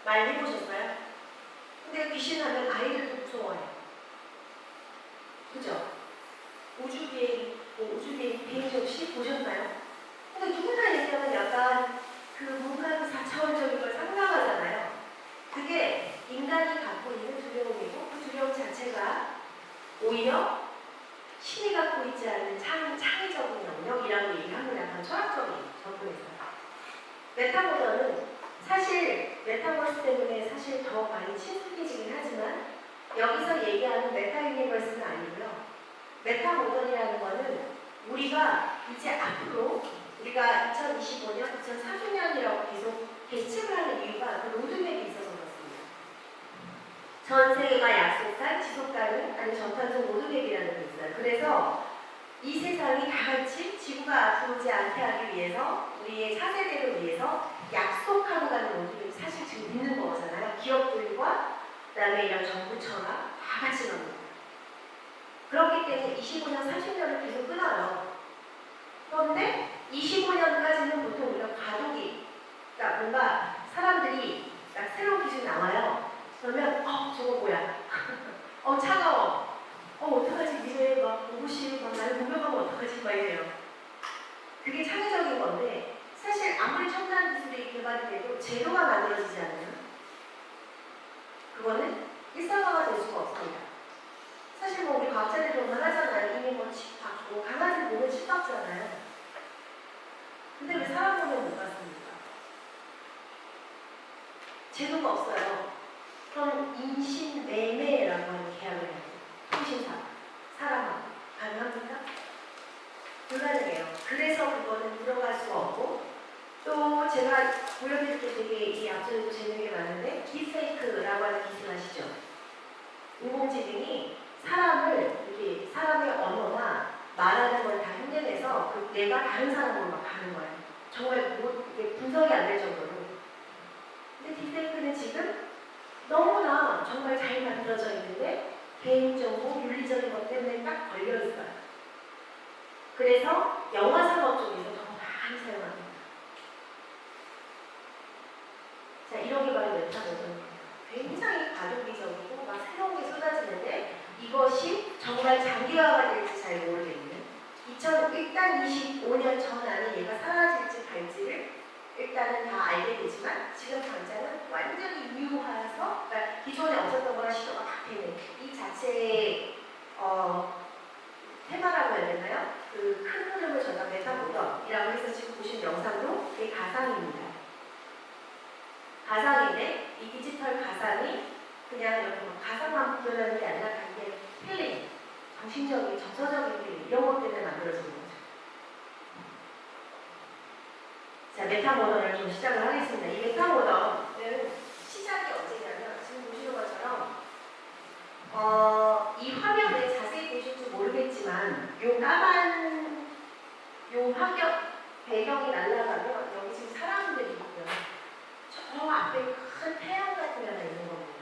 말 해보셨어요? 근데 귀신 하면 아이들도 무서워해요. 그죠? 우주비행, 비행기 혹시 보셨나요? 근데 누구나 얘기하면 약간 뭔가 4차원적인 걸 상상하잖아요. 그게 인간이 갖고 있는 두려움이고 그 두려움 자체가 오히려 신이 갖고 있지 않은 창의적인 영역이라고 얘기하는 약간 철학적인 접근에서요. 메타모더는 사실 메타버스 때문에 사실 더 많이 친숙해지긴 하지만 여기서 얘기하는 메타 유니버스는 아니고요. 메타모던이라는 거는 우리가 이제 앞으로 우리가 2025년, 2040년이라고 계속 계측을 하는 이유가 그 로드맵이 있어서 그렇습니다. 전 세계가 약속한 지속가능 아니 저탄소 로드맵이라는 게 있어요. 그래서 이 세상이 다 같이 지구가 아프지 않게 하기 위해서 우리의 차세대를 위해서 약속하고 가는 로드맵이 사실 지금 있는 거잖아요. 기업들과 그다음에 이런 정부 천하 다 같이 넣는 거예요. 그렇기 때문에 25년, 40년을 계속 끊어요. 그런데 25년까지는 보통 우리가 과도기, 그러니까 뭔가 사람들이 새로운 기준이 나와요. 그러면 저거 뭐야? 차가워. 어떡하지? 미래에 막 로봇이 막 나를 공격하면 어떡하지? 막 이래요. 그게 창의적인 건데 사실 아무리 첨단 기술이 개발이 돼도 제도가 만들어지지 않아요. 그거는 일상화가 될 수가 없습니다. 사실 우리 과학자들도 말하잖아요. 이미 칩 박고 강아지 몸에 칩 박잖아요. 근데 왜 사람 몸에 못 박습니까? 제도가 없어요. 그럼 인신매매라고 하는 계약을 해요. 통신사, 사람하고 가능합니까? 불가능해요. 그래서 그거는 들어갈 수가 없고 또 제가 보여드릴 게 되게 이 앞서에도 재밌는 게 많은데 딥페이크라고 하는 기술 아시죠? 인공지능이 이렇게 사람의 언어나 말하는 걸 다 흉내내서 내가 다른 사람으로 막 가는 거예요. 정말 이게 분석이 안 될 정도로. 근데 딥페이크는 지금 너무나 정말 잘 만들어져 있는데 개인정보, 윤리적인 것 때문에 딱 걸려있어요. 그래서 영화 산업 쪽에서 더 많이 사용합니다. 자, 이런 게 바로 메타모던입니다. 굉장히 과도기적이고 막 새로운 게 쏟아지는데 이것이 정말 장기화가 될지 잘 모르겠는 일단 25년 전 안에 얘가 사라질지 갈지를 일단은 다 알게 되지만 지금 당장은 완전히 유화해서 그러니까 기존에 없었던 거랑 시도가 막 되는 이 자체의 테마라고 해야 되나요? 그 큰 흐름을 저희가 메타모던이라고 해서 지금 보신 영상도 이게 가상입니다. 가상인데 이 디지털 가상이 그냥 이렇게 가상만 표현하는 게 아니라 그게 힐링, 정신적인, 정서적인 힐링 이런 것 때문에 만들어지는 거죠. 자, 메타모던을 좀 시작을 하겠습니다. 이 메타모던은 시작이 언제냐면 지금 보시는 것처럼 이 화면에 자세히 보실지 모르겠지만 요 까만 요 환경 배경이 날아가면 여기 지금 사람들이 있고요. 저 앞에 큰 태양 같은 게 하나 있는 겁니다.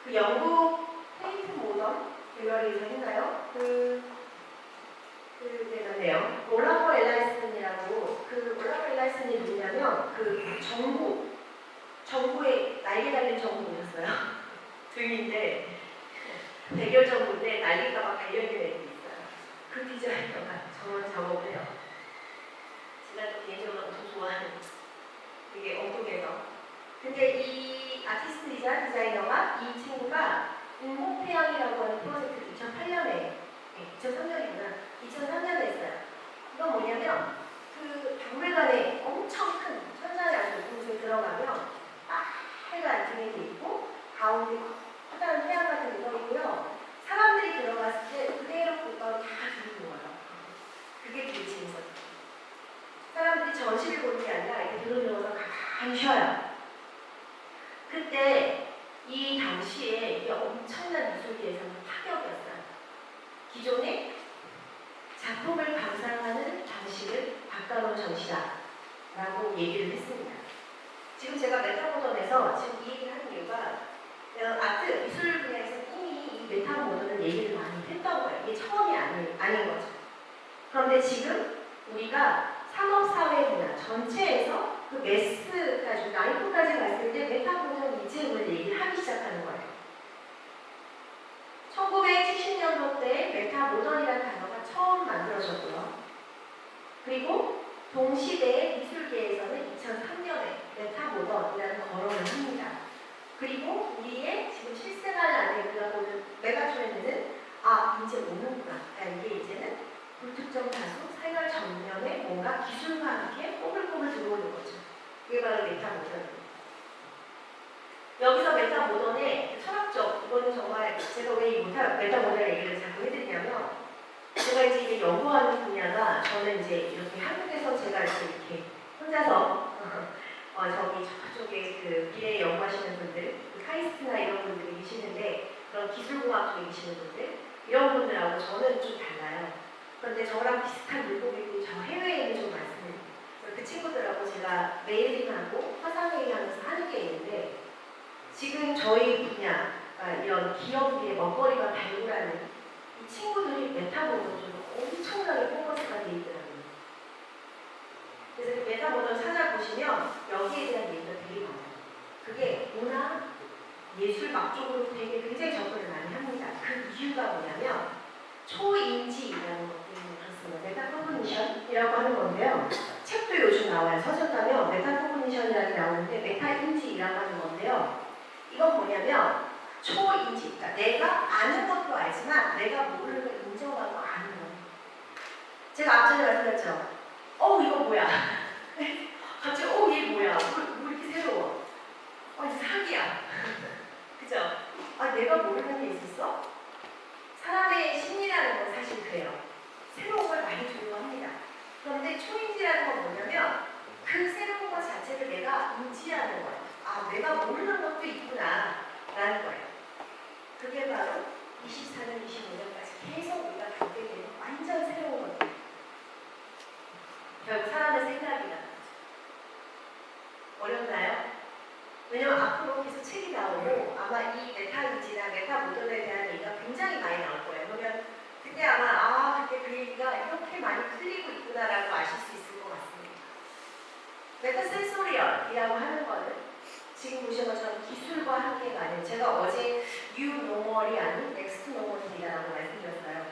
그 영국 테이트 모던 갤러리에서 했나요? 내가네요. 올라프 엘라이슨이라고 올라프 엘라이슨이 누구냐면 정부의 날개 달린 정부 보셨어요? 등인데 대결 정부인데 날개가 막 달려있는 애들이 있어요. 그 디자이너가 저런 작업을 해요. 제가 또 개인적으로 엄청 좋아하는 되게 엉뚱해서. 근데 이 아티스트이자 디자이너가 이 친구가 인공태양이라고 하는 프로젝트를 2003년이구나. 2003년에 했어요. 이건 뭐냐면 박물관에 엄청 큰 천장에 아주 높은 곳에 들어가면 빨간 등이 돼 있고 가운데 커다란 태양 같은 게 서 있고요. 사람들이 들어갔을 때 그대로 공간을 다 들이는 거예요. 그게 되게 재밌었어요. 사람들이 전시를 보는 게 아니라 이렇게 들어들어서 가만히 쉬어요. 그때 이 당시에 이게 엄청난 미술계에서는 파격이었어요. 기존에 작품을 감상하는 방식을 바꿔놓은 전시다라고 얘기를 했습니다. 지금 제가 메타모던에서 지금 이 얘기를 하는 이유가 아트, 미술 분야에서 이미 이 메타모던을 얘기를 많이 했던 거예요. 이게 처음이 아닌 거죠. 그런데 지금 우리가 산업사회 분야 전체에서 그 매스까지, 라이프까지 갔을 때 메타모더니즘을 얘기를 하기 시작하는 거예요. 1970년도때 메타모던이라는 단어가 처음 만들어졌고요. 그리고 동시대의 미술계에서는 2003년에 메타모던이라는 거론을 합니다. 그리고 우리의 지금 실생활 안에 우리가 보는 메가트렌드는 이제 오는구나. 이게 이제는 불특정 다수 생활 전면에 뭔가 기술과 함께 꼬불꼬불 들어오는 거죠. 그게 바로 메타모던입니다. 여기서 메타모던의 철학적, 이거는 정말 제가 왜 이 메타모던 얘기를 자꾸 해드리냐면 제가 이제 연구하는 분야가 저는 이제 이렇게 한국에서 제가 이렇게 혼자서 저기 저쪽에 그 미래에 연구하시는 분들, 그 카이스트나 이런 분들이 계시는데 그런 기술공학 쪽에 계시는 분들 이런 분들하고 저는 좀 달라요. 그런데 저랑 비슷한 물고기들이 저 해외에는 좀 많습니다. 그 친구들하고 제가 메일링하고 화상회의하면서 하는 게 있는데 지금 저희 분야, 이런 기업의 먹거리가 발굴하는 이 친구들이 메타모던으로 엄청나게 포커스가 돼 있더라고요. 그래서 그 메타모던 찾아보시면 여기에 대한 얘기가 되게 많아요. 그게 문화, 예술 막 쪽으로 되게 굉장히 접근을 많이 합니다. 그 이유가 뭐냐면 초인지라는 것들이 그렇습니다. 메타코그니션이라고 하는 건데요. 책도 요즘 나와요. 서점 가면 메타코그니션이라는 게 나오는데 메타인지라고 하는 건데요. 이건 뭐냐면 초인지, 그러니까 내가 아는 것도 알지만 내가 모르는 걸 인정하고 아는 거예요. 제가 앞전에 말씀드렸죠. 이거 뭐야? 갑자기 얘 뭐야? 뭐 이렇게 새로워? 이거 사기야. 그죠? 내가 모르는 게 있었어? 사람의 심리라는 건 사실 그래요. 새로운 걸 많이 조용합니다. 그런데 초인지라는 건 뭐냐면 그 새로운 것 자체를 내가 인지하는 거예요. 내가 모르는 것도 있구나 라는 거예요. 그게 바로 24년, 25년까지 계속 우리가 겪게 되는 완전 새로운 것들. 결국 사람의 생각이라는 거죠. 어렵나요? 왜냐면 앞으로 계속 책이 나오고 아마 이 메타인지나 메타모던에 대한 얘기가 굉장히 많이 나올 거예요. 그러면 그때 아마 그때 그 얘기가 이렇게 많이 풀리고 있구나라고 아실 수 있을 것 같습니다. 메타센소리얼이라고 하는 거는 지금 보신 것처럼 기술과 함께 가는, 제가 어제 뉴노멀이 아닌 넥스트 노멀이라고 말씀드렸어요.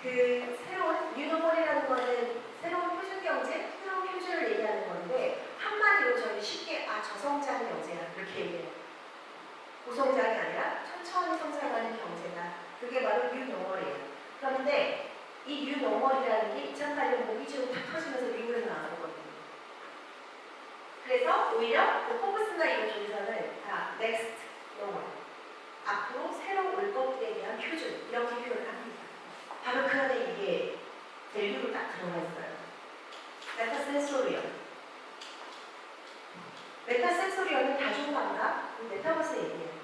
그 새로운 뉴노멀이라는 거는 새로운 표준 경제, 새로운 표준을 얘기하는 건데 한마디로 저희 쉽게 저성장 경제라 이렇게 얘기해요. 고성장이 아니라 천천히 성장하는 경제다. 그게 바로 뉴노멀이에요. 그런데 이 뉴노멀이라는 게 2008년 모기지로 탁 터지면서 미국에서 나온 거거든요. 그래서 오히려 그 포브스나 이런 쪽에서는 다 넥스트 노멀, 앞으로 새로 올 것들에 대한 표준 이렇게 표현을 합니다. 바로 그 안에 이게 밸류로 딱 들어가 있어요. 메타센소리얼. 메타센소리얼은 다중감각, 메타버스 얘기예요.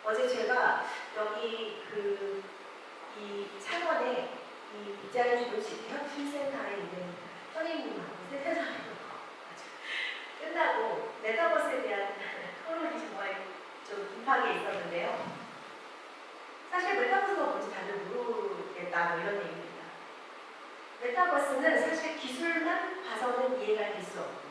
어제 제가 여기 이 창원에 이 빗자루 주도식 혁신센터에 있는 선생님하고 세세상으로 끝나고 메타버스에 대한 토론이 정말 좀 딥하게 있었는데요. 사실 메타버스가 뭔지 다들 모르겠다 이런 얘기입니다. 메타버스는 사실 기술만 봐서는 이해가 될 수 없고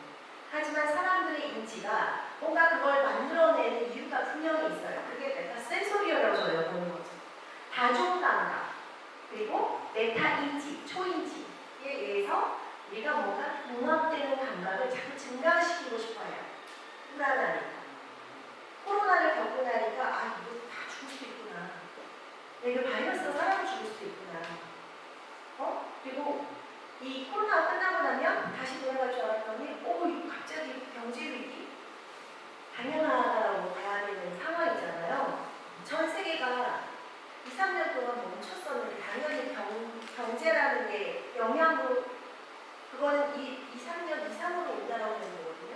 하지만 사람들의 인지가 뭔가 그걸 만들어내는 이유가 분명히 있어요. 그게 메타센소리얼이라고 저희가 보는 거죠. 다중감각 그리고 메타인지, 초인지에 의해서 우리가 뭔가 융합되는 감각을 자꾸 증가시키고 싶어요. 불안하니까. 코로나를 겪고 나니까 이거 다 죽을 수도 있구나. 이거 바이러스가 사람을 죽일 수도 있구나. 그리고 이 코로나가 끝나고 나면 다시 돌아갈 줄 알았더니 갑자기 경제 위기? 당연하다라고 봐야 되는 상황이잖아요. 전 세계가 2, 3년 동안 멈췄었는데 당연히 경제라는 게 영향으로 그거는 2, 3년 이상으로 온다라고 되는 거거든요.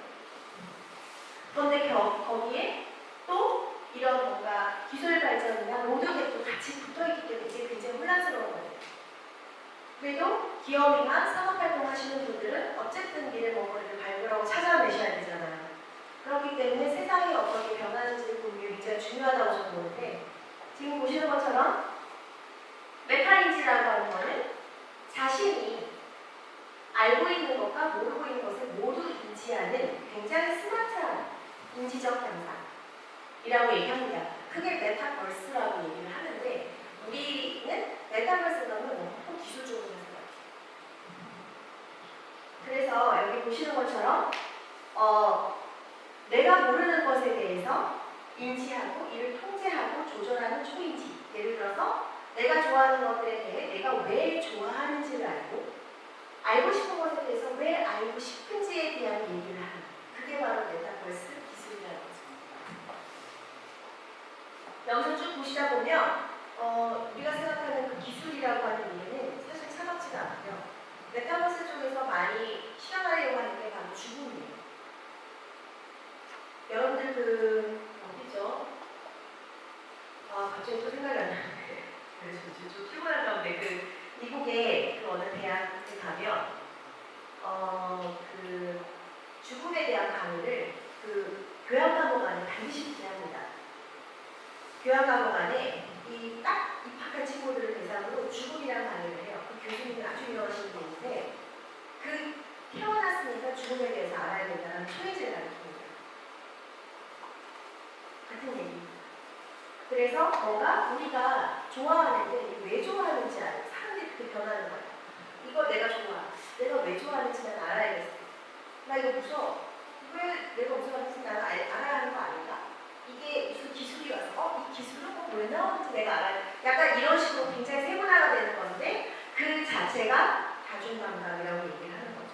그런데 거기에 또 이런 뭔가 기술 발전이나 모든 게 또 같이 붙어있기 때문에 이게 굉장히 혼란스러운 거예요. 그래도 기업이나 산업활동 하시는 분들은 어쨌든 미래 먹거리를 발굴하고 찾아내셔야 되잖아요. 그렇기 때문에 세상이 어떻게 변하는지를 보는 게 굉장히 중요하다고 저는 보는데 지금 보시는 것처럼 메타인지라고 하는 거는 자신이 알고 있는 것과 모르고 있는 것을 모두 인지하는 굉장히 스마트한 인지적 향상이라고 얘기합니다. 그게 메타버스라고 얘기를 하는데 우리는 메타버스는 너무 기술적으로 생각해요. 그래서 여기 보시는 것처럼 내가 모르는 것에 대해서 인지하고 이를 통제하고 조절하는 초인지. 예를 들어서 내가 좋아하는 것들에 대해 내가 왜 좋아하는지를 알고 싶은 것에 대해서 왜 알고 싶은지에 대한 얘기를 하는 그게 바로 메타버스 기술이라는 거죠. 여기서 쭉 보시다 보면 우리가 생각하는 그 기술이라고 하는 얘기는 사실 차갑지가 않고요. 메타버스 쪽에서 많이 실현하려고 하는 게 바로 죽음이에요. 여러분들 어디죠? 갑자기 또 생각이 안 나는데 그래서 좀 피곤한 가운데 미국의 어느 대학에 가면 죽음에 대한 강의를 교양 과목 안에 반드시 듣게 합니다. 교양 과목 안에 딱 입학한 친구들을 대상으로 죽음이라는 강의를 해요. 그 교수님이 아주 유명하신 분인데 태어났으니까 죽음에 대해서 알아야 된다는 초인지를 가르칩니다. 같은 얘기입니다. 그래서 뭔가 우리가 좋아하는데 왜 좋아하는지 알고 사람들이 그렇게 변하는 거예요. 이거 내가 좋아. 내가 왜 좋아하는지 난 알아야겠어. 나 이거 무서워. 왜 내가 무서워하는지 나는 알아야 하는 거 아닌가? 이게 무슨 기술이 와서 이 기술은 왜 나오는지 내가 알아야 돼. 약간 이런 식으로 굉장히 세분화가 되는 건데 그 자체가 다중감각이라고 얘기를 하는 거죠.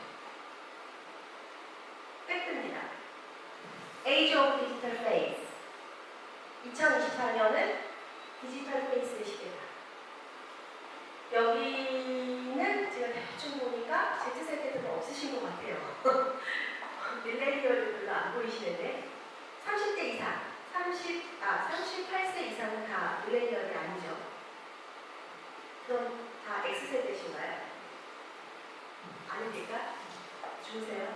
팩트입니다. Age of Digital Face. 2024년은 디지털 페이스의 시대다. 여기는 제가 대충 보니까 Z세대들은 없으신 것 같아요. 밀레니얼들 별로 안 보이시는데 30대 이상, 38세 이상은 다 밀레니얼이 아니죠. 그럼 다 X세대신가요? 아닙니까? 주무세요.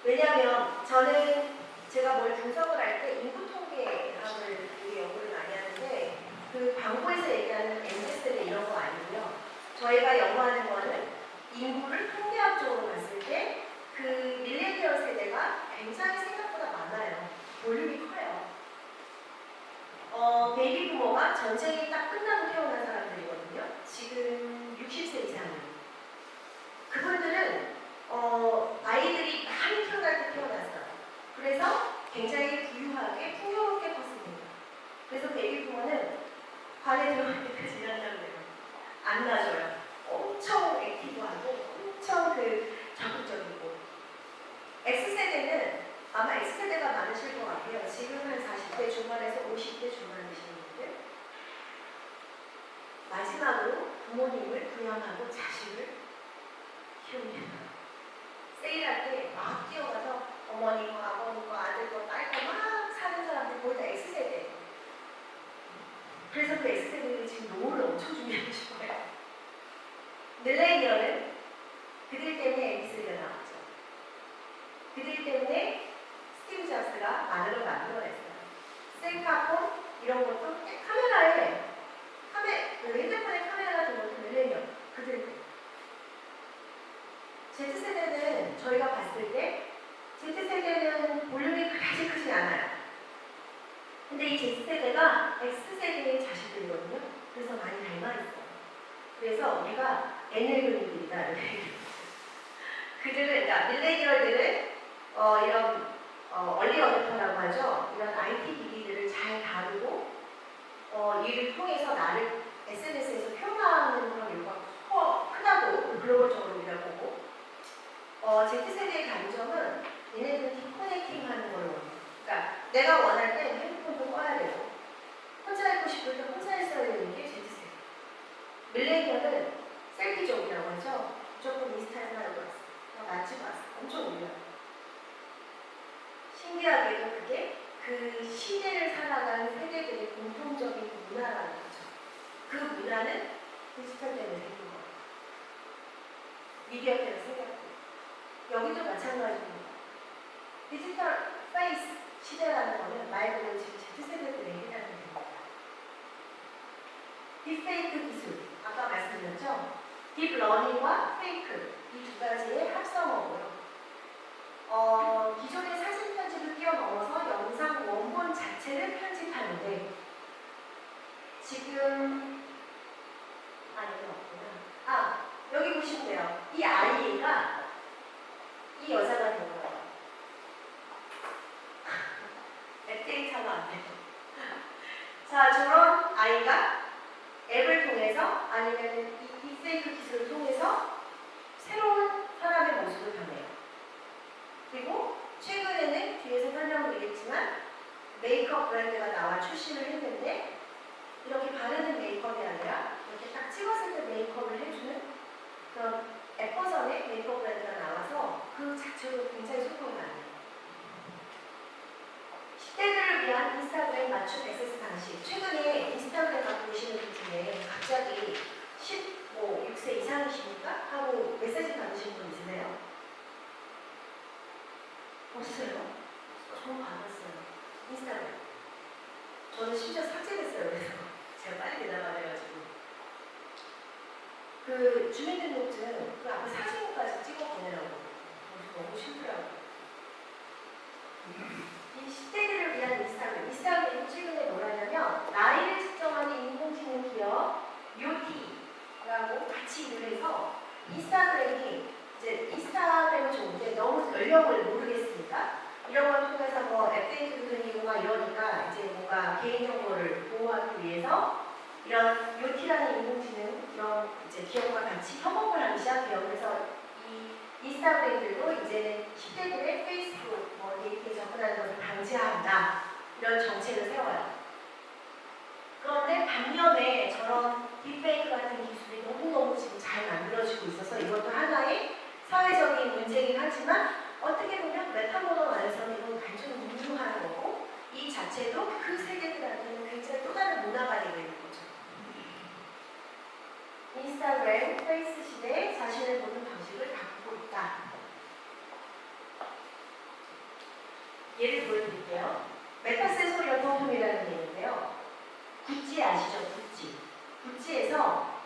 왜냐하면 제가 뭘 분석을 할 때 인구 통계학을 되게 연구를 많이 하는데 광고에서 얘기하는 MZ세대 이런 거 아니고요. 저희가 연구하는 거는 인구를 통계학적으로 봤을 때 밀레니얼 세대가 굉장히 생각보다 많아요. 볼륨이 커요. 베이비 부모가 전쟁이 딱 끝나고 태어난 사람들이거든요. 지금 60세 이상은. 그분들은 아이들이 많이 태어날 때 태어났어요. 그래서 굉장히 부유하게 풍요롭게 컸습니다. 그래서 베이비 부모는 관에 들어갈 때까지 일한다고 해요. 안 놔줘요. 엄청 액티브하고 엄청 적극적이고. X세대는 아마 X세대가 많으실 것 같아요. 지금 한 40대 중반에서 50대 중반이신 분들. 마지막으로 부모님을 부양하고 자식을 키웁니다. 세일할 때 막 뛰어가서 어머니 거, 아버니 거, 아들 거, 딸 거 막 사는 사람들 거의 다 X세대. 그래서 그 X세대들이 지금 노후를 엄청 준비하고 싶어요. 밀레니얼은 그들 때문에 MBC가 나왔죠. 그들 때문에 스티브 잡스가 만화를 만들어냈어요. 셀카폰 이런 것도 핸드폰에 카메라 같은 것도 밀레니얼 그들 때문에. Z세대는 저희가 봤을 때 Z세대는 볼륨이 그다지 크지 않아요. 근데 이 Z세대가 X세대의 자식들이거든요. 그래서 많이 닮아있어요. 그래서 우리가 N늙은이들이다 이렇게 얘기해요. 그러니까 밀레니얼들은 이런 얼리 어댑터라고 하죠. 이런 IT 기기들을 잘 다루고 이를 통해서 나를 SNS에서 표현하는 그런 요구가 크다고 글로벌적으로 우리가 보고 Z세대의 강점은 얘네들은 디커넥팅 하는 걸로 그러니까 내가 원할 때 핸드폰도 꺼야 되고 혼자 있고 싶을 때 혼자 있어야 되는 게 Z세대. 밀레니얼은 셀피족이라고 하죠. 무조건 인스타에서 하려고 왔어. 맛집 왔어. 엄청 올려요. 신기하게도 그게 그 시대를 살아가는 세대들의 공통적인 문화라는 거죠. 그 문화는 디지털 때문에 생긴 거예요. 미디어 때문에 생겼고 여기도 마찬가지입니다. 디지털 페이스 시대라는 거는 말 그대로 지금 Z세대들의 얘기라는 겁니다. 딥페이크 기술, 아까 말씀드렸죠? 딥러닝과 페이크 이 두 가지의 합성어고요. 기존의 지금 여기 없구나. 여기 보시면 돼요. 이 아이가 이 여자가 된 거예요. 데이터가 안 돼요. 자, 저런 아이가 앱을 통해서 아니면 이 딥페이크 기술을 통해서 새로운 사람의 모습을 변해요. 그리고 최근에는 뒤에서 설명드리겠지만 메이크업 브랜드가 나와 출시를 했는데 이렇게 바르는 메이크업이 아니라 이렇게 딱 찍었을 때 메이크업을 해주는 그런 앱 버전의 메이크업 브랜드가 나와서 그 자체로 굉장히 소통이 많아요. 10대들을 위한 인스타그램 맞춤 액세스 방식. 최근에 인스타그램 갖고 계시는 분 중에 갑자기 6세 이상이십니까? 하고 메시지 받으신 분 있으세요? 없어요? 저 받았어요. 인스타그램. 저는 심지어 삭제됐어요. 그래서 제가 빨리 대답하래가지고. 그 주민등록증 그 앞에 사진까지 찍어 보내라고. 너무 싫더라고요. 이 10대들을 위한 인스타그램이 최근에 뭐라냐면 나이를 측정하는 인공지능 기업 묘티라고 같이 일을 해서 인스타그램이 이제 인스타그램은 좋은데 너무 연령을 모르겠으니까 이런 걸 통해서 뭐 앱데이트도 들리고 막 이러니까 이제 뭔가 개인정보를 보호하기 위해서 이런 묘티라는 인공지능 이런 이제 기업과 같이 협업을 하기 시작해요. 그래서 이 인스타그램들도 이제는 10대들의 페이스북 데이트에 접근하는 것을 방지한다. 이런 정책을 세워요. 그런데 반면에 저런 딥페이크 같은 기술이 너무너무 지금 잘 만들어지고 있어서 이것도 하나의 사회적인 문제이긴 하지만 어떻게 보면 메타모더 안에서는 이건 완전히 유효한 거고 이 자체도 그 세대들한테는 굉장히 또 다른 문화가 되고 있는 거죠. 인스타그램, 페이스 시대에 자신을 보는 방식을 바꾸고 있다. 예를 보여드릴게요. 메타센소리 어토홈이라는 게 있는데요. 구찌 아시죠? 구찌에서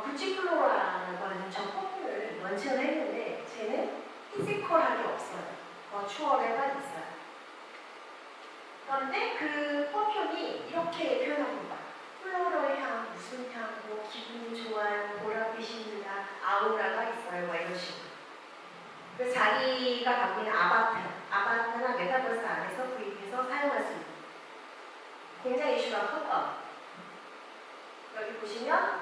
구찌 플로라라고 하는 저 퍼퓸을 런칭을 했는데 쟤는 피지컬하게 없어요. 버추얼에만 있어요. 그런데 그 퍼퓸이 이렇게 표현합니다. 플로럴 향, 무슨 향, 뭐 기분이 좋아요, 보랏빛입니다, 아우라가 있어요, 뭐 이런 식으로. 그 자기가 갖고 있는 아바타나 메타버스 안에서 구입해서 사용할 수 있는 굉장히 이슈가 컸던 여기 보시면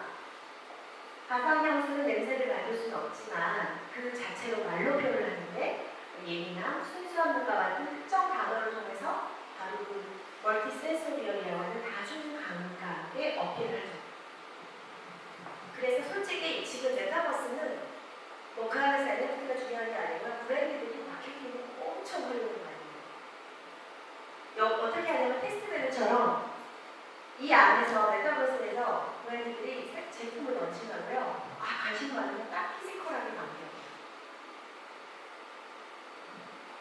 가상향수는 냄새를 맡을 수는 없지만 그 자체로 말로 표현을 하는데 예민함, 순수한 물과 같은 특정 단어를 통해서 바로 그 멀티센소리얼이라고 하는 다중 감각의 어필을 하죠. 그래서 솔직히 지금 메타버스는 그 안에서 NFT가 중요한 게 아니라 브랜드들이 마케팅을 엄청 하려고 많이 해요. 어떻게 하냐면 테스트베드처럼 이 안에서 메타버스에서 브랜드들이 제품을 런칭하고요. 관심 많으면 딱 피지컬하게 만들어요.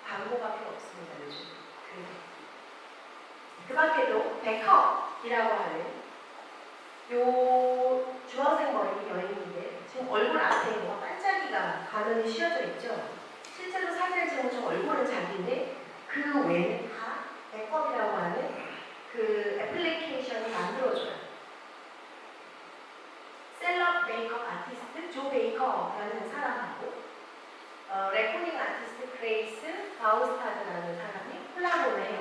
광고가 필요 없습니다. 요즘. 그 밖에도 백허이라고 하는 요 주황색 머리 여인인데 지금 얼굴 앞에 뭐 반짝이가 가면이 씌워져 있죠. 실제로 사진을 찍으면 저 얼굴은 작은데 그 외에는 다 백업이라고 하는 그 애플리케이션을 만들어줘요. 셀럽 메이크업 아티스트 조 베이커라는 사람하고 레코닝 아티스트 그레이스 바우스타드라는 사람이 콜라보를 해요.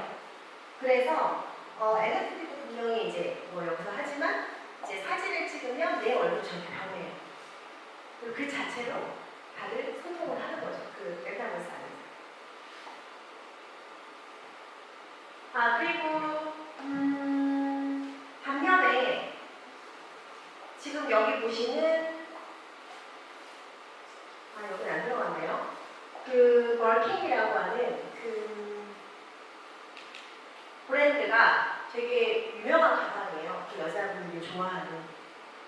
그래서 NFT도 분명히 이제 뭐 여기서 하지만 이제 사진을 찍으면 내 얼굴 저렇게 변해요. 그 자체로 다들 소통을 하는 거죠. 그 메타버스 안에서. 그리고 반면에 지금 여기 보시는 여기 안 들어갔네요. 그 멀킹이라고 하는 그 브랜드가 되게 유명한 가방이에요. 그 여자분들이 좋아하는.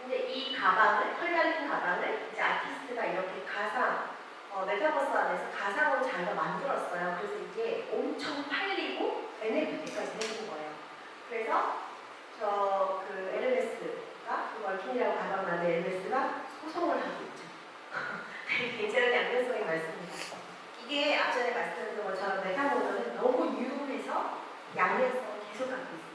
근데 이 가방을, 털 달린 가방을 이제 아티스트가 이렇게 가상, 메타버스 안에서 가상으로 자기가 만들었어요. 그래서 이게 엄청 팔리고 NFT까지 생긴 거예요. 그래서 그 LMS가, 그 멀킹이라고 가방 만든 LMS가 소송을 하고 있죠. 굉장히 양면성이 많습니다. 이게 앞전에 말씀드린 것처럼 메타버스는 너무 유효해서 양면성을 계속 갖고 있습니다.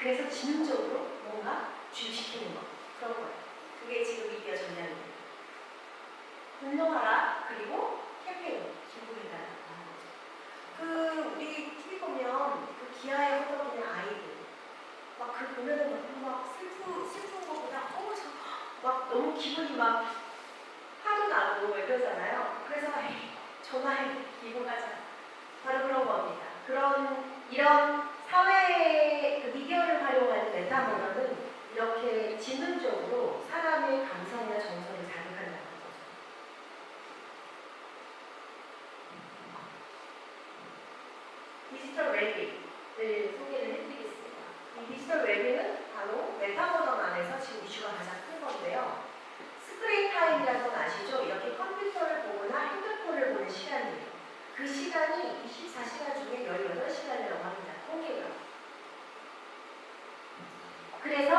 그래서 지능적으로 뭔가 주입시키는 거. 그런 거예요. 그게 지금 미디어 전략입니다. 운동하라. 그리고 캠페인. 기부해달라. 우리 TV 보면 그 기아에 허덕이는 아이들. 막 그 보면은 막 슬픈 것보다 막 너무 기분이 막 화도 나고 그러잖아요. 그래서 전화해 기부하자. 바로 그런 겁니다. 이런 사회의 그 미디어를 활용하는 메타모더는 이렇게 지능적으로 사람의 감성이나 정서를 자극한다는 거죠. 디지털 웰빙을 소개를 해드리겠습니다. 이 디지털 웰빙은 바로 메타버전 안에서 지금 이슈가 가장 큰 건데요. 스크린 타임이라는 건 아시죠? 이렇게 컴퓨터를 보거나 핸드폰을 보는 시간이에요. 그 시간이 24시간 중에 18시간이라고 합니다. 통계가. 그래서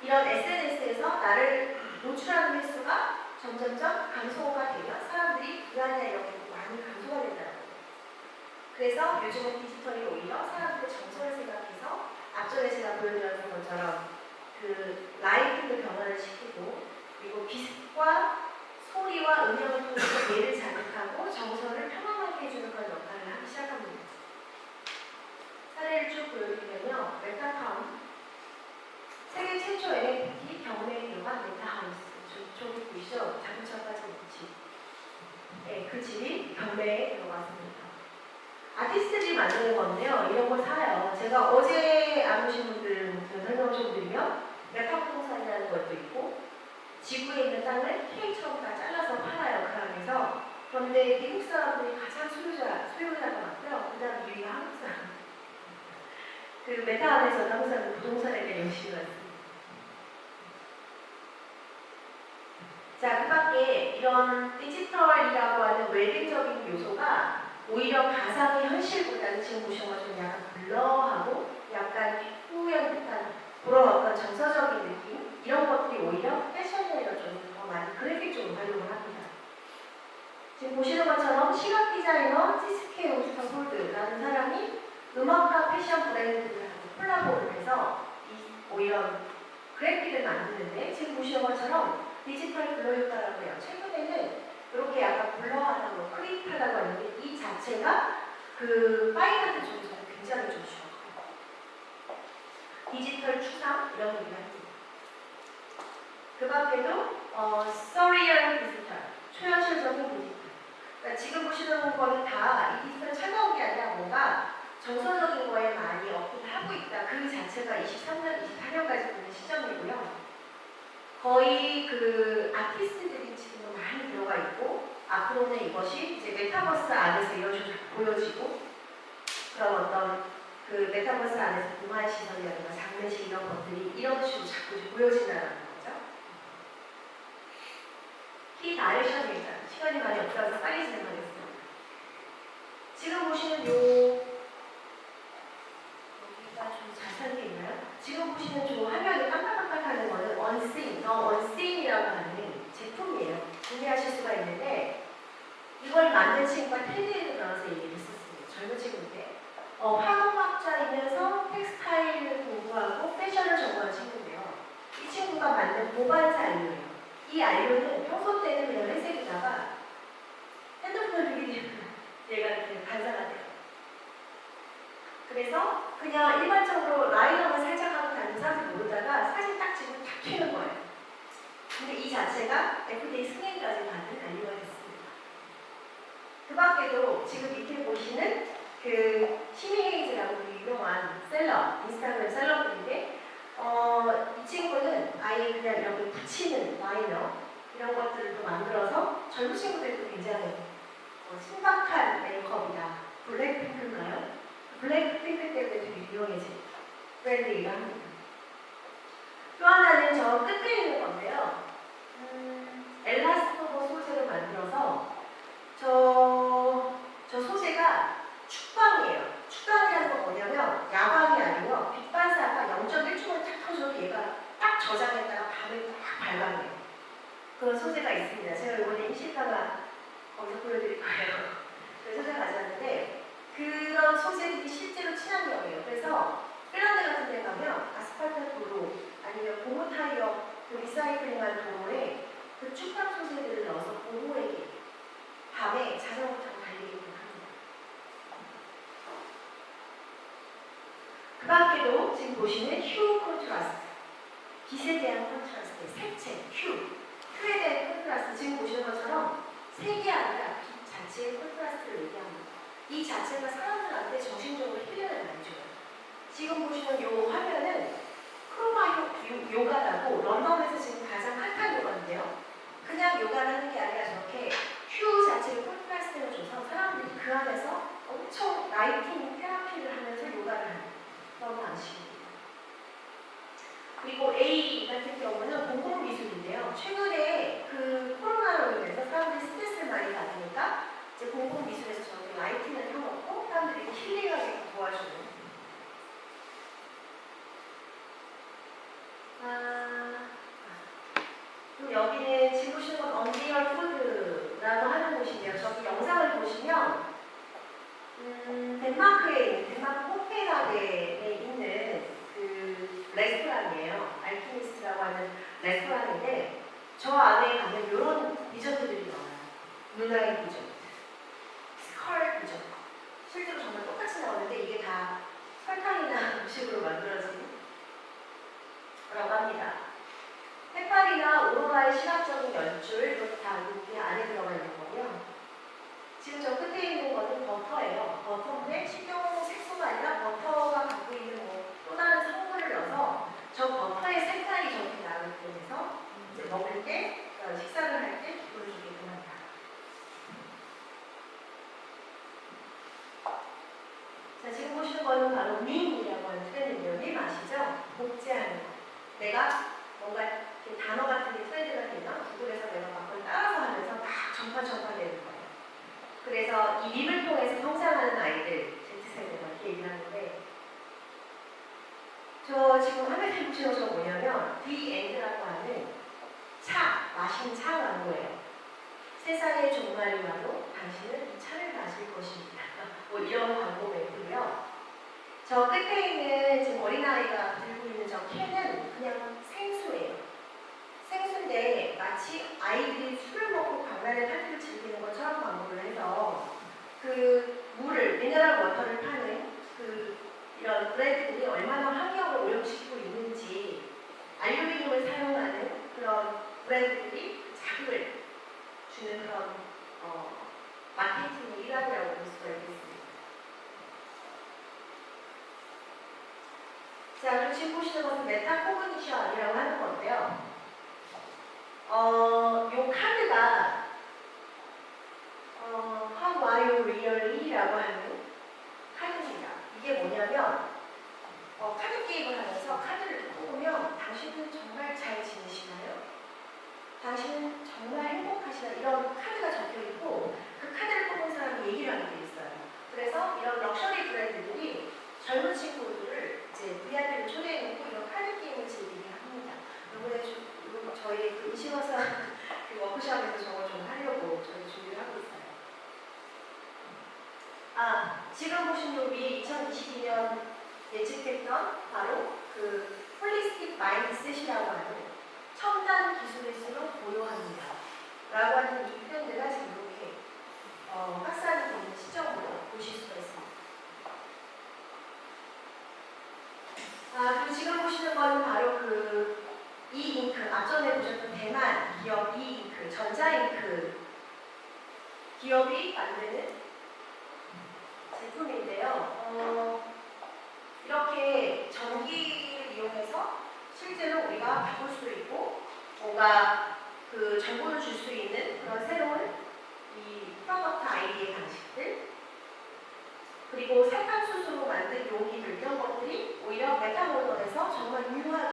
이런 SNS에서 나를 노출하는 횟수가 점점점 감소가 되면 사람들이 불안해 이렇게 많이 감소가 된다는 거예요. 그래서 요즘은 디지털이 오히려 사람들의 정서를 생각해서 앞전에 제가 보여드렸던 것처럼 그 라이팅도 변화를 시키고 그리고 빛과 소리와 음영을 통해서 뇌를 자극하고 정서를 평안하게 해주는 그런 역할을 하기 시작합니다. 사례를 쭉 보여드리면요. 메타타운 세계 최초 NFT 경매에 들어간 메타하우스 저기 보이시죠? 자동차까지 있는 집. 네, 그 집이 경매에 들어갔습니다. 아티스트들이 만드는 건데요. 이런 걸 사요. 제가 어제 안 오신 분들은 설명 좀 드리면 메타부동산이라는 것도 있고 지구에 있는 땅을 K처럼 다 잘라서 팔아요. 그 안에서. 그런데 미국 사람들이 가장 소유자가 많고요. 그 다음 2위가 한국 사람. 그 메타 안에서도 항상 부동산에 대해 열심히 왔습니다. 자, 그 밖에 이런 디지털이라고 하는 외부적인 요소가 오히려 가상의 현실보다는 지금 보시는 것처럼 약간 블러하고 약간 후연듯한 그런 어떤 정서적인 느낌 이런 것들이 오히려 패션이나 좀 더 많이 그래픽적으로 활용을 합니다. 지금 보시는 것처럼 시각 디자이너 시스케 오스터폴드라는 사람이 음악과 패션 브랜드들하고 콜라보를 해서 오히려 그래픽을 만드는데 지금 보시는 것처럼 디지털 블러 효과라고 해요. 최근에는 이렇게 약간 블러하다고 크리프하다고 하는데 이 자체가 그 파인아트 쪽에서 굉장히 좀 좋았고 디지털 추상 이런 얘기를 합니다. 그 밖에도 서리얼 디지털 초현실적인 디지털 그러니까 지금 보시는 거는 다 이 디지털 차가운 게 아니라 뭔가 정서적인 거에 많이 어필을 하고 있다. 그 자체가 23년, 24년까지 보는 시점이고요. 거의 그 아티스트들이 지금 많이 들어가 있고 앞으로는 이것이 이제 메타버스 안에서 보여지고 그런 어떤 그 메타버스 안에서 동화 시설이라든가 장례식 이런 것들이 이런 식으로 자꾸 보여진다는 거죠. 키 나레이션입니다. 시간이 많이 없어서 빨리 진행하겠습니다. 지금 보시는 여기가 좀 자세한 게 있나요? 지금 보시는 저 화면이 깜빡깜빡하는 거는 언스인이라고 하는 제품이에요. 구매하실 수가 있는데 이걸 만든 친구가 텔레비에 나와서 얘기를 했었어요. 젊은 친구인데 화공학자이면서 텍스타일을 공부하고 패션을 전공한 친구인데요. 이 친구가 만든 모바일사 안료예요. 이 안료는 평소 때는 그냥 회색이다가 핸드폰을 들게 되면 얘가 이렇게 반사가 돼요. 그래서 그냥 일반적으로 라이너만 살짝 하고 다니는 사람들 모르다가 사진 딱 찍으면 탁 튀는 거예요. 근데 이 자체가 FDA 승인까지 받은 안료가 됐습니다. 그 밖에도 지금 밑에 보시는 그 시미헤이즈라고 유명한 셀러, 인스타그램 셀러들인데 이 친구는 아예 그냥 이렇게 붙이는 라이너 이런 것들을 또 만들어서 젊은 친구들도 굉장히 신박한 메이크업이다. 블랙핑크인가요? 블랙핑크 때문에 되게 유명해진 브랜드이기도 합니다. 또 하나는 저 끝에 있는 건데요. 엘라스토버 소재를 만들어서 저 소재가 축광이에요. 축광이라는 건 뭐냐면 야광이 아니고 빛 반사가 0.1초만 탁 터져도 얘가 딱 저장했다가 밤에 딱 발광해요. 그런 소재가 있습니다. 제가 이번에 인실타가 거기서 보여드릴 거예요. 그 소재 가져왔는데 그런 소재들이 실제로 친환경이에요. 그래서 핀란드 같은 데 가면 그 리사이클링한 도로에 그 축박 소재들을 넣어서 고모에게 밤에 자전거 타고 달리게끔 합니다. 그 밖에도 지금 보시는 휴 콘트라스트, 빛에 대한 콘트라스트, 색채, 휴에 대한 콘트라스트, 지금 보시는 것처럼 색이 아니라 빛 자체의 콘트라스트를 얘기합니다. 이 자체가 사람들한테 정신적으로 힐링을 많이 줘요. 지금 보시는 이 화면은 크로마 요가라고 런던에서 지금 가장 핫한 요가인데요. 그냥 요가를 하는 게 아니라 저렇게 휴 자체를 콘트라스트를 줘서 사람들이 그 안에서 엄청 라이팅 테라피를 하면서 요가를 하는 그런 방식입니다. 그리고 A 같은 경우는 공공미술인데요. 최근에 그 코로나로 인해서 사람들이 스트레스를 많이 받으니까 이제 공공미술에서 저렇게 라이팅을 켜놓고 사람들이 힐링하게 도와주는. 그리고 여기는 지금 보시는 건 언리얼 푸드라고 하는 곳인데요. 저기 영상을 보시면 덴마크 코펜하겐에 있는 그 레스토랑이에요. 알키미스트라고 하는 레스토랑인데 저 안에 가면 이런 디저트들이 나와요. 누나의 디저트, 스컬 디저트. 실제로 정말 똑같이 나오는데 이게 다 설탕이나 음식으로 만들어진 라고 합니다. 해파리나 오로라의 시각적인 연출, 이것도 다 여기 안에 들어가 있는 거고요. 지금 저 끝에 있는 거는 버터예요. 버터인데 식용 색소가 아니라 버터가 갖고 있는 또 다른 성분을 넣어서 저 버터의 색깔이 저렇게 나기 때문에 이제 먹을 때, 식사를 할 때 기분을 주게끔 합니다. 자, 지금 보시는 거는 바로 밈이라고 하는 트렌드인데요. 밈 아시죠? 복제하는 거. 내가 뭔가 이렇게 단어 같은 게 트렌드가 되면 구글에서 내가 막 그걸 따라서 하면서 막 전파되는 거예요. 그래서 이 밈을 통해서 성장하는 아이들, Z세대가 이렇게 얘기를 하는데 저 지금 화면에 보시는 것이 뭐냐면 디엔드라고 하는 마신 차 광고예요. 세상의 종말이 와도 당신은 이 차를 마실 것입니다. 뭐 이런 광고 멘트고요. 저 끝에 있는 지금 어린아이가 들고 있는 저 캔은 그냥 생수예요. 생수인데 마치 아이들이 술을 먹고 광란의 파티를 즐기는 것처럼 광고를 해서 그 물을, 미네랄 워터를 파는 이런 브랜드들이 얼마나 환경을 오염시키고 있는지 알루미늄을 사용하는 그런 브랜드들이 자극을 주는 그런 마케팅의 일환이라고 볼 수가 있겠습니다. 자, 그리고 지금 보시는 것은 메타코그니션이라고 하는 건데요. 요 카드가 How are you really? 라고 하는 카드입니다. 이게 뭐냐면 카드 게임을 하면서 카드를 뽑으면 당신은 정말 잘 지내시나요? 당신은 정말 행복하시나요? 이런 카드가 적혀있고 그 카드를 뽑은 사람이 얘기를 하게 돼 있어요. 그래서 이런 럭셔리 브랜드들이 젊은 친구들을 이제 VIP를 초대해놓고 이런 카드 게임을 즐기게 합니다. 이번에 저희 그 음식어사 그 워크숍에서 저걸 좀 하려고 저희 준비를 하고 있어요. 지금 보신 요 위에 2022년 예측했던 바로 그 홀리스틱 마인드셋이라고 하는 첨단 기술일수록 고요합니다. 라고 하는 이 표현들가 지금 이렇게 확산이 되는 시점으로 보실 수가 있습니다. 그리고 지금 보시는 건 바로 이 잉크, 앞전에 보셨던 대만 기업 이 잉크, 전자잉크 기업이 만드는 제품인데요. 이렇게 전기를 이용해서 실제로 우리가 바꿀 수 있고 뭔가 그 정보를 줄 수 있는 그런 새로운 이 프로덕트 아이디의 방식들, 그리고 사탕수수로 만든 용기들, 이런 것들이 오히려 메타버스에서 정말 유효하게